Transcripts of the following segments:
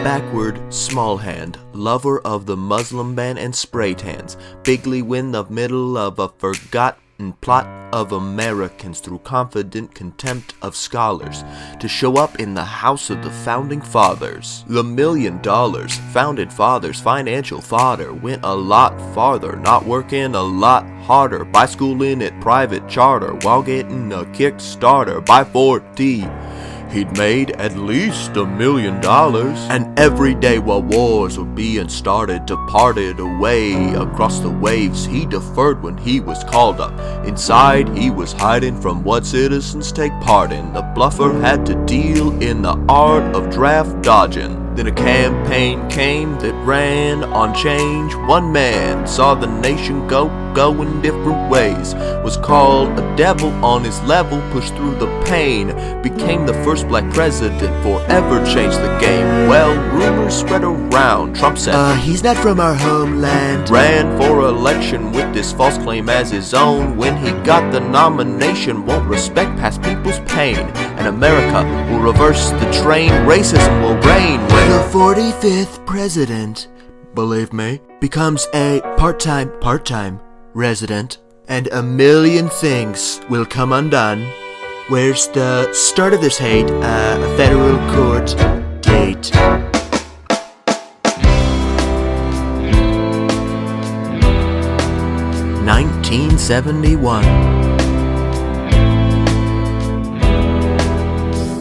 Backward, small hand, lover of the Muslim ban and spray tans, bigly win the middle of a forgotten plot of Americans through confident contempt of scholars to show up in the house of the founding fathers. The $1 million founded fathers financial fodder went a lot farther, not working a lot harder by schooling at private charter while getting a Kickstarter by 40. He'd made at least $1 million, and every day while wars were being started, departed away across the waves. He deferred when he was called up. Inside he was hiding from what citizens take part in. The bluffer had to deal in the art of draft dodging. Then a campaign came that ran on change. One man saw the nation go in different ways, was called a devil on his level, pushed through the pain, became the first black president, forever changed the game. Well, rumors spread around. Trump said, he's not from our homeland. Ran for election with this false claim as his own. When he got the nomination, won't respect past people's pain, and America will reverse the train. Racism will reign when the 45th president, believe me, becomes a part-time resident, and a million things will come undone. Where's the start of this hate? A federal court date. (1971)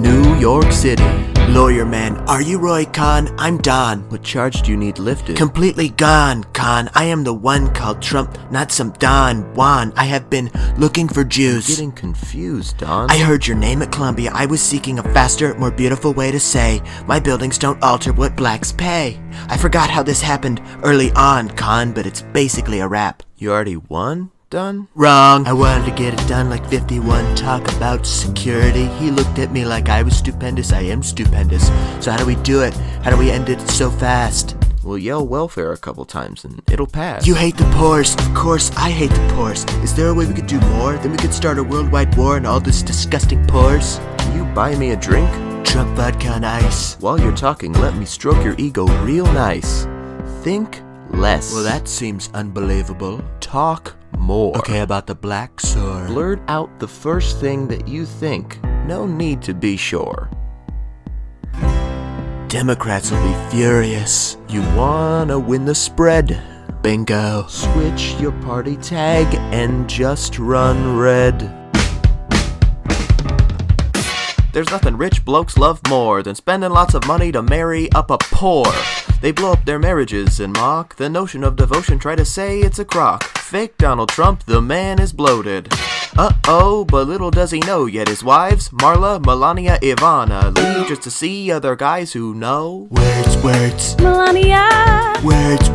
New York City. Lawyer man, are you Roy Khan? I'm Don. What charge do you need lifted? Completely gone, Khan. I am the one called Trump, not some Don Juan. I have been looking for Jews. I'm getting confused, Don. I heard your name at Columbia. I was seeking a faster, more beautiful way to say, my buildings don't alter what blacks pay. I forgot how this happened early on, Khan, but it's basically a rap. You already won? Done? Wrong. I wanted to get it done like 51, talk about security. He looked at me like I was stupendous. I am stupendous. So how do we do it? How do we end it so fast? We'll yell welfare a couple times and it'll pass. You hate the poors. Of course I hate the poors. Is there a way we could do more? Then we could start a worldwide war on all this disgusting poors. Can you buy me a drink? Trump vodka on ice. While you're talking, let me stroke your ego real nice. Think less. Well, that seems unbelievable. Talk more. Okay, about the blacks or... Blurt out the first thing that you think. No need to be sure. Democrats will be furious. You wanna win the spread. Bingo. Switch your party tag and just run red. There's nothing rich blokes love more than spending lots of money to marry up a poor. They blow up their marriages and mock the notion of devotion, try to say it's a crock. Fake Donald Trump, the man is bloated. Uh-oh, but little does he know yet his wives, Marla, Melania, Ivana, leave just to see other guys who know. Words. Melania. Words.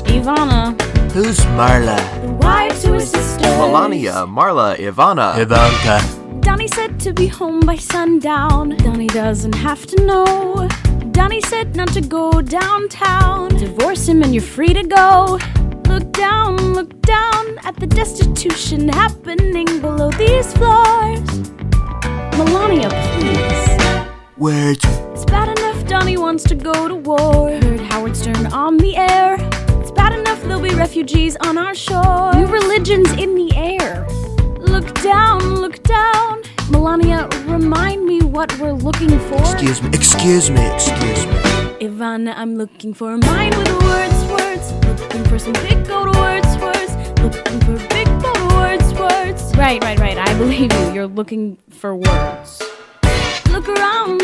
Ivana. Who's Marla? The wives who are sisters. Melania, Marla, Ivana. Ivanka. Donnie said to be home by sundown. Donnie doesn't have to know. Donnie said not to go downtown. Divorce him and you're free to go. Look down at the destitution happening below these floors. Melania, please. Words. It's bad enough Donnie wants to go to war. Heard Howard Stern on the air. It's bad enough there'll be refugees on our shore. New religions in the air. Look down. Melania, remind me what we're looking for. Excuse me. Ivana, I'm looking for a mind with words. Looking for some big gold words. Looking for big gold words. Right. I believe you. You're looking for words. Look around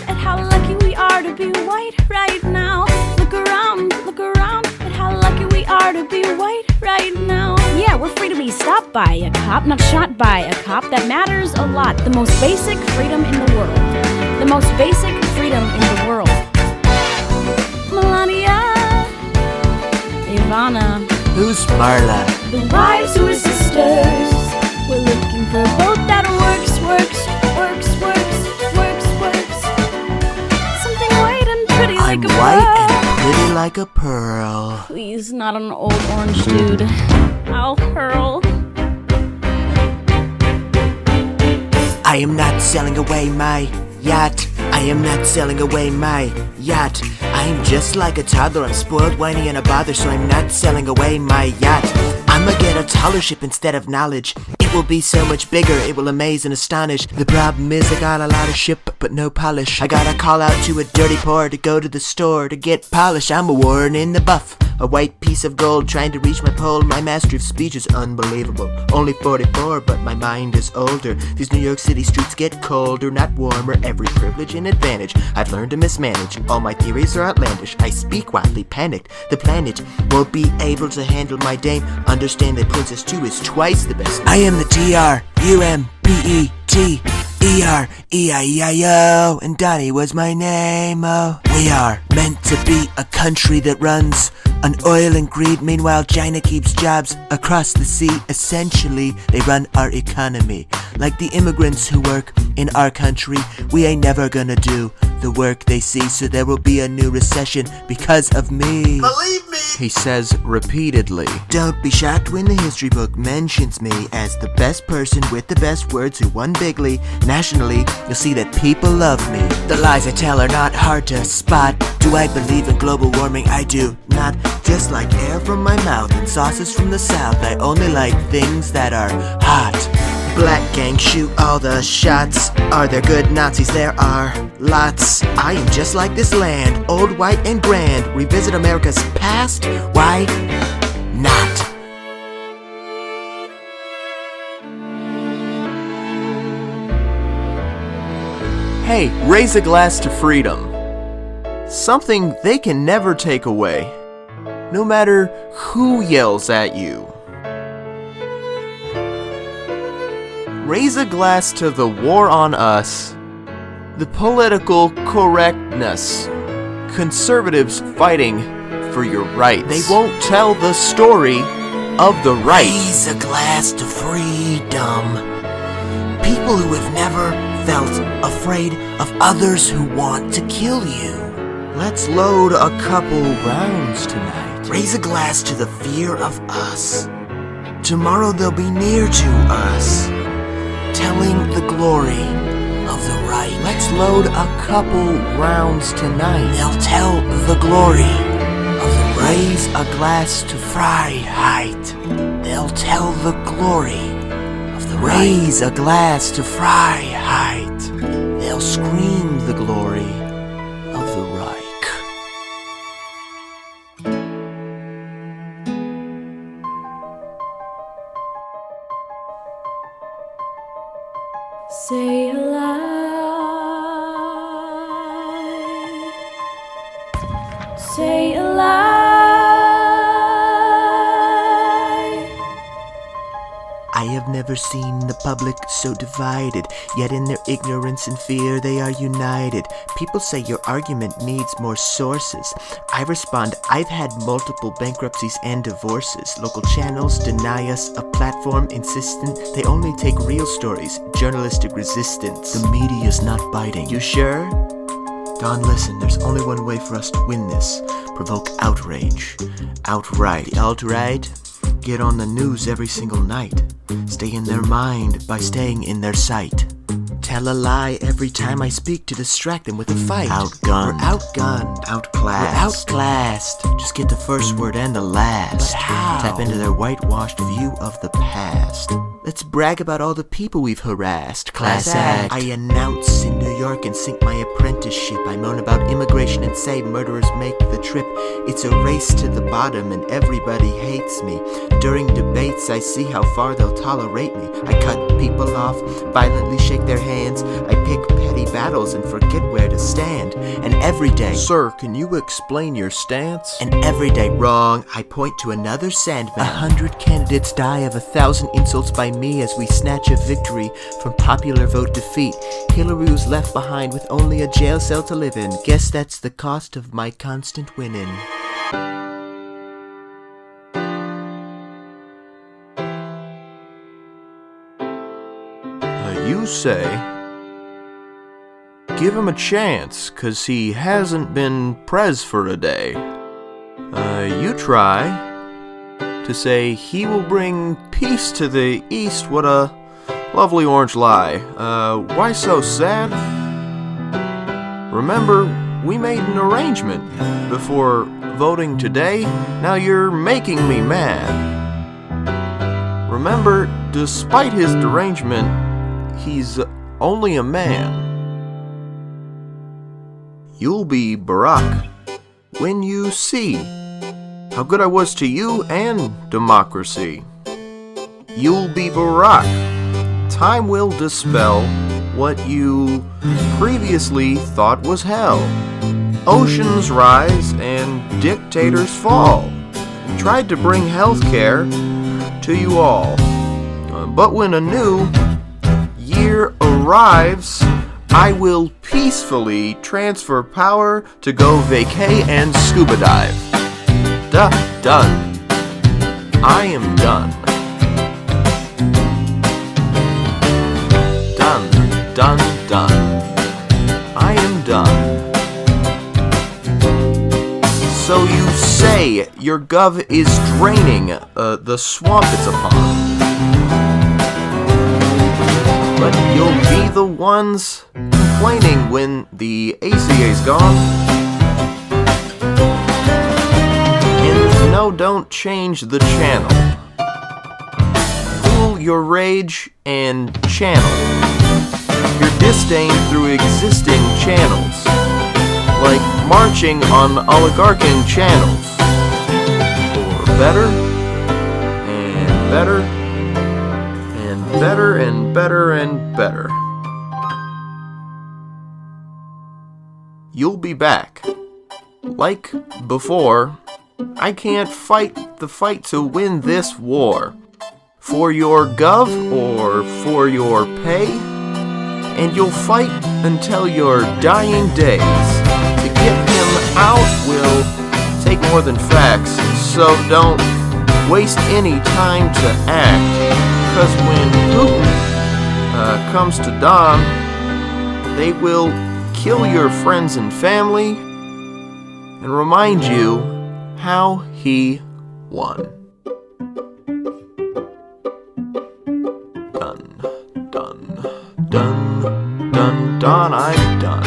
at how lucky we are to be white right now. Look around at how lucky we are to be white right now. Yeah, we're free to be stopped by a cop, not shot by a cop. That matters a lot. The most basic freedom in the world. The most basic freedom in the world. Melania, Ivana. Who's Marla? The wives who are sisters. We're looking for both that works. Something white and pretty I'm like a white pearl. and pretty like a pearl. Please, not an old orange dude. I'll hurl. I am not selling away my yacht. I am not selling away my yacht. I'm just like a toddler, I'm spoiled, whiny, and a bother, so I'm not selling away my yacht. I'ma get a taller ship instead of knowledge. It will be so much bigger, it will amaze and astonish. The problem is I got a lot of ship, but no polish. I gotta call out to a dirty poor to go to the store to get polish. I'm a Warren in the buff, a white piece of gold trying to reach my pole. My mastery of speech is unbelievable. Only 44, but my mind is older. These New York City streets get colder, not warmer. Every privilege and advantage I've learned to mismanage. All my theories are outlandish. I speak wildly, panicked. The planet won't be able to handle my dame. Understand that Princess 2 is twice the best. I am the TRUMPETEREIEIO, and Donnie was my name. Oh, we are meant to be a country that runs on oil and greed. Meanwhile, China keeps jobs across the sea. Essentially, they run our economy. Like the immigrants who work in our country, we ain't never gonna do the work they see. So there will be a new recession because of me. Believe me, he says repeatedly. Don't be shocked when the history book mentions me as the best person with the best words who won bigly. Nationally, you'll see that people love me. The lies I tell are not hard to spot. Do I believe in global warming? I do not. Just like air from my mouth and sauces from the south, I only like things that are hot. Black gang shoot all the shots. Are there good Nazis? There are lots. I am just like this land, old, white, and grand. Revisit America's past? Why not? Hey, raise a glass to freedom. Something they can never take away, no matter who yells at you. Raise a glass to the war on us, the political correctness, conservatives fighting for your rights. They won't tell the story of the right. Raise a glass to freedom. People who have never felt afraid of others who want to kill you. Let's load a couple rounds tonight. Raise a glass to the fear of us. Tomorrow they'll be near to us, telling the glory of the right. Let's load a couple rounds tonight. They'll tell the glory of the right. Raise a glass to Freiheit. They'll tell the glory of the right. Raise a glass to Freiheit. They'll scream the glory of the Reich. Say alive. Say alive. I have never seen the public so divided, yet in their ignorance and fear they are united. People say your argument needs more sources. I respond, I've had multiple bankruptcies and divorces. Local channels deny us a platform, insistent they only take real stories, journalistic resistance. The media's not biting. You sure? Don, listen, there's only one way for us to win this. Provoke outrage. Outright. The alt-right? Get on the news every single night. Stay in their mind by staying in their sight. Tell a lie every time I speak to distract them with a fight. Outgunned. We're outgunned. Outclassed. We're outclassed. Just get the first word and the last. But how? Tap into their whitewashed view of the past. Let's brag about all the people we've harassed. Class act. I announce in New York and sink my apprenticeship. I moan about immigration and say murderers make the trip. It's a race to the bottom and everybody hates me. During debates I see how far they'll tolerate me. I cut people off, violently shake their hands. I pick petty battles and forget where to stand. And every day, Sir, can you explain your stance? and every day, wrong, I point to another Sandman. 100 candidates die of 1,000 insults by me as we snatch a victory from popular vote defeat. Hillary was left behind with only a jail cell to live in. Guess that's the cost of my constant winning. You say, give him a chance, 'cause he hasn't been pres for a day. You try to say he will bring peace to the East. What a lovely orange lie. Why so sad? Remember, we made an arrangement before voting today. Now you're making me mad. Remember, despite his derangement, he's only a man. You'll be Barack when you see how good I was to you and democracy. You'll be Barack. Time will dispel what you previously thought was hell. Oceans rise and dictators fall. Tried to bring healthcare to you all. But when a new year arrives, I will peacefully transfer power to go vacay and scuba dive. Done. I am done. Done. I am done. So you say your gov is draining the swamp it's upon. But you'll be the ones complaining when the ACA's gone. And no, don't change the channel. Cool your rage and channel your disdain through existing channels, like marching on oligarching channels. Or better, and better, and better, and better, and better. You'll be back. Like before, I can't fight the fight to win this war. For your gov or for your pay? And you'll fight until your dying days. To get him out will take more than facts, so don't waste any time to act. 'Cause when Putin comes to dawn, they will kill your friends and family and remind you how he won. Done, I'm done.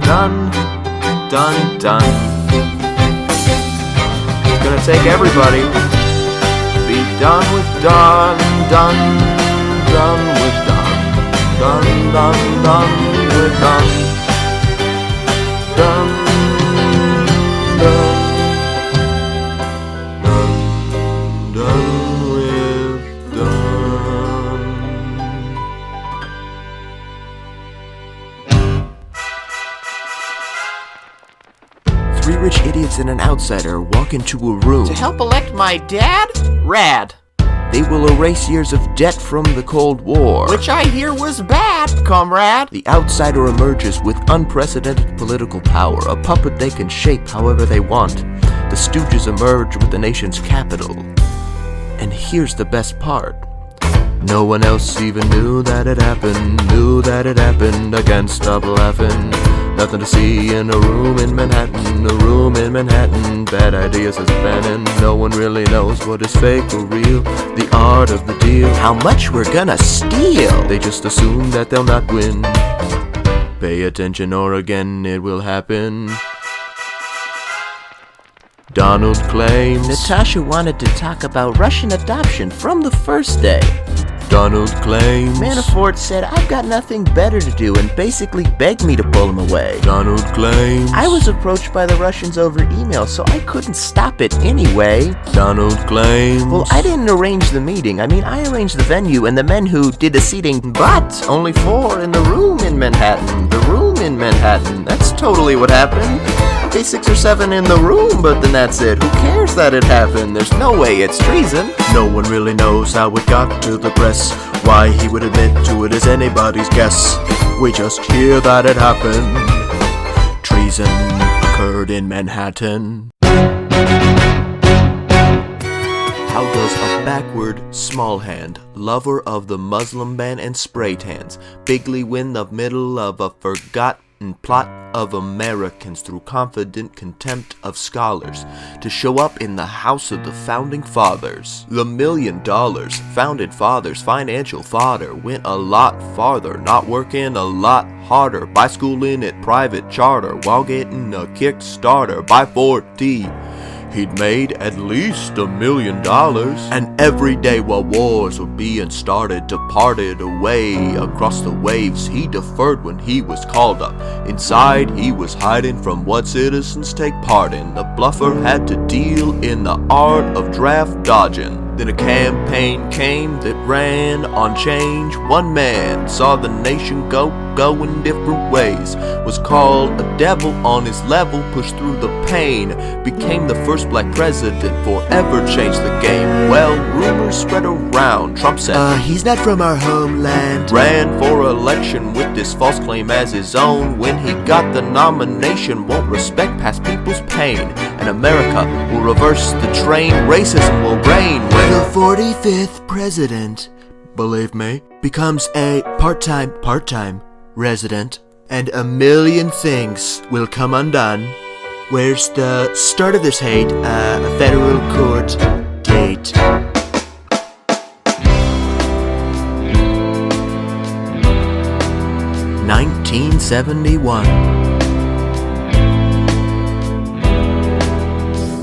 Done. It's gonna take everybody to be done with done with done with done. Three rich idiots and an outsider walk into a room. To help elect my dad? Rad. They will erase years of debt from the Cold War. Which I hear was bad, comrade. The outsider emerges with unprecedented political power, a puppet they can shape however they want. The Stooges emerge with the nation's capital. And here's the best part. No one else even knew that it happened. I can't stop laughing. Nothing to see in a room in Manhattan. Bad ideas is banning. No one really knows what is fake or real. The art of the deal. How much we're gonna steal? They just assume that they'll not win. Pay attention or again it will happen. Donald claims Natasha wanted to talk about Russian adoption from the first day. Donald claims Manafort said I've got nothing better to do and basically begged me to pull him away. Donald claims I was approached by the Russians over email, so I couldn't stop it anyway. Donald claims Well, I didn't arrange the meeting. I arranged the venue and the men who did the seating, but only 4 in the room in Manhattan. That's totally what happened. Okay, 6 or 7 in the room, but then that's it. Who cares that it happened? There's no way it's treason. No one really knows how it got to the press. Why he would admit to it is anybody's guess. We just hear that it happened. Treason occurred in Manhattan. How does a backward, small hand, lover of the Muslim ban and spray tans, bigly win the middle of a forgotten and plot of Americans through confident contempt of scholars to show up in the house of the founding fathers. The $1 million founded fathers' financial fodder went a lot farther, not working a lot harder by schooling at private charter while getting a Kickstarter by 40. He'd made at least $1 million, and every day while wars were being started, departed away across the waves. He deferred when he was called up. Inside he was hiding from what citizens take part in. The bluffer had to deal in the art of draft dodging. Then a campaign came that ran on change. One man saw the nation go in different ways, was called a devil on his level, pushed through the pain, became the first black president, forever changed the game. Well, rumors spread around. Trump said, he's not from our homeland. Ran for election with this false claim as his own. When he got the nomination, won't respect past people's pain, and America will reverse the train. Racism will reign when the 45th president, believe me, becomes a part-time resident, and a million things will come undone. Where's the start of this hate? A federal court date. (1971)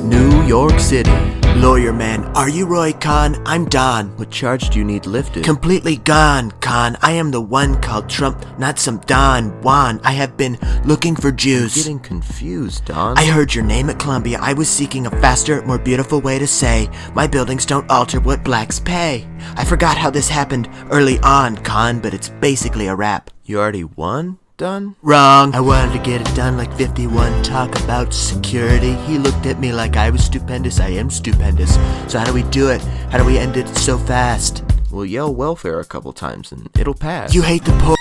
New York City. Lawyer man, are you Roy Khan? I'm Don. What charge do you need lifted? Completely gone, Khan. I am the one called Trump, not some Don Juan. I have been looking for Jews. I'm getting confused, Don. I heard your name at Columbia. I was seeking a faster, more beautiful way to say, my buildings don't alter what blacks pay. I forgot how this happened early on, Khan, but it's basically a rap. You already won? Done? Wrong. I wanted to get it done like 51. Talk about security. He looked at me like I was stupendous. I am stupendous. So how do we do it? How do we end it so fast? We'll yell welfare a couple times and it'll pass. You hate the poor.